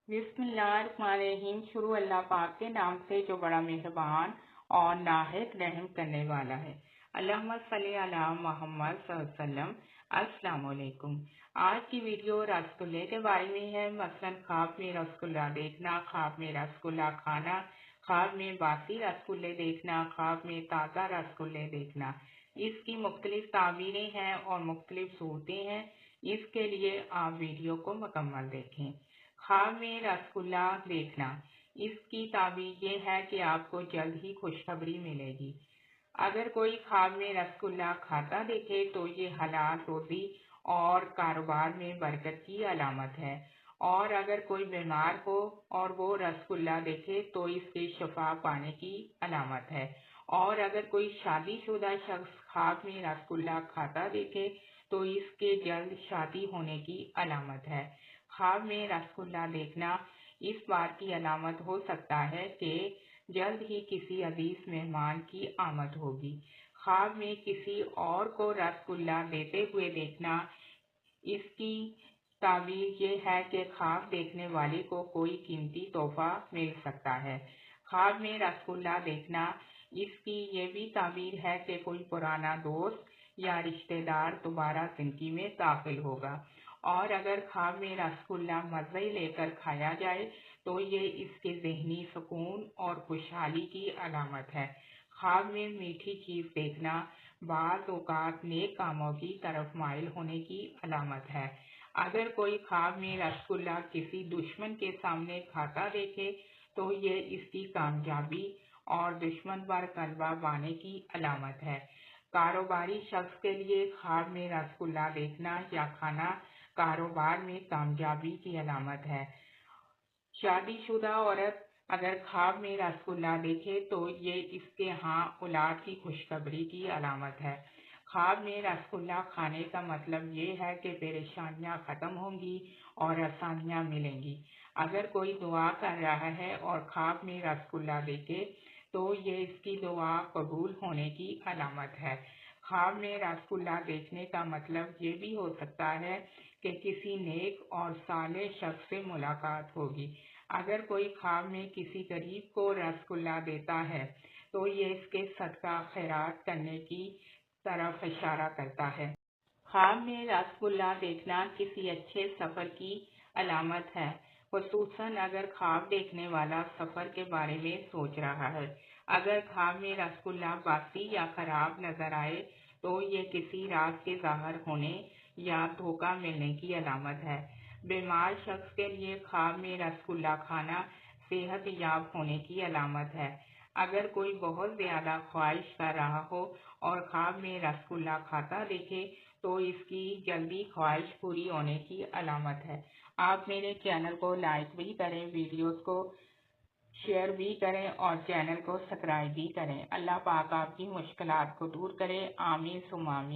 बिस्मिल्लाहिर्रहमानिर्रहीम। शुरू अल्लाह पाक के नाम से जो बड़ा मेहरबान और नाहिक रहम करने वाला है। अल्लाहुम्मा सल्ली अला मुहम्मद सल्लल्लाहु अलैहि वसल्लम। अस्सलाम वालेकुम। आज की वीडियो रसगुल्ले के बारे में है। मसलन ख्वाब में रसगुल्ला देखना, ख्वाब में रसगुल्ला खाना, ख्वाब में बासी रसगुल्ले देखना, ख्वाब में ताज़ा रसगुल्ले देखना। इसकी मुख्तलिफ ताबीरें हैं और मुख्तलिफ सूरतें हैं। इसके लिए आप वीडियो को मुकम्मल देखें। ख्वाब में रसगुल्ला देखना, इसकी ताबीर ये है कि आपको जल्द ही खुशखबरी मिलेगी। अगर कोई ख्वाब में रसगुल्ला खाता देखे तो ये हलाल रोजी और कारोबार में बरकत की अलामत है। और अगर कोई बीमार हो और वो रसगुल्ला देखे तो इसके शफा पाने की अलामत है। और अगर कोई शादीशुदा शख्स ख्वाब में रसगुल्ला खाता देखे तो इसके जल्द शादी होने की अलामत है। ख्वाब में रसगुल्ला देखना इस बात की अलामत हो सकता है कि जल्द ही किसी अजीज मेहमान की आमद होगी। ख्वाब में किसी और को रसगुल्ला देते हुए देखना, इसकी ताबीर ये है कि ख्वाब देखने वाले को कोई कीमती तोहफा मिल सकता है। ख्वाब में रसगुल्ला देखना, इसकी ये भी ताबीर है कि कोई पुराना दोस्त या रिश्तेदार दोबारा जिंदगी में दाखिल होगा। और अगर ख्वाब में रसगुल्ला मज़े लेकर खाया जाए तो ये इसके ज़हनी सुकून और खुशहाली की अलामत है। ख्वाब में मीठी चीज़ देखना बाज़ औक़ात नेक कामों की तरफ माइल होने की अलामत है। अगर कोई ख्वाब में रसगुल्ला किसी दुश्मन के सामने खाता देखे तो ये इसकी कामयाबी और दुश्मन पर गलबा पाने की अलामत है। कारोबारी शख्स के लिए ख्वाब में रसगुल्ला देखना या खाना कारोबार में कामयाबी की अलामत है। शादीशुदा औरत अगर ख्वाब में रसगुल्ला देखे तो ये इसके यहाँ औलाद की खुशखबरी की अलामत है। ख्वाब में रसगुल्ला खाने का मतलब ये है कि परेशानियां खत्म होंगी और आसानियां मिलेंगी। अगर कोई दुआ कर रहा है और ख्वाब में रसगुल्ला देखे तो ये इसकी दुआ कबूल होने की अलामत है। ख्वाब में रसगुल्ला देखने का मतलब ये भी हो सकता है कि किसी नेक और साले शख्स से मुलाकात होगी। अगर कोई ख्वाब में किसी गरीब को रसगुल्ला देता है तो ये इसके सदका खैरात करने की तरफ इशारा करता है। ख्वाब में रसगुल्ला देखना किसी अच्छे सफ़र की अलामत है, खुसूसन अगर ख्वाब देखने वाला सफ़र के बारे में सोच रहा है। अगर ख्वाब में रसगुल्ला बासी या खराब नजर आए तो ये किसी राज के ज़ाहिर होने या धोखा मिलने की अलामत है। बीमार शख्स के लिए ख्वाब में रसगुल्ला खाना सेहत याब होने की अलामत है। अगर कोई बहुत ज़्यादा ख्वाहिश कर रहा हो और ख्वाब में रसगुल्ला खाता देखे तो इसकी जल्दी ख्वाहिश पूरी होने की अलामत है। आप मेरे चैनल को लाइक भी करें, वीडियोस को शेयर भी करें और चैनल को सब्सक्राइब भी करें। अल्लाह पाक आपकी मुश्किलात को दूर करे। आमीन सुम्मा आमीन।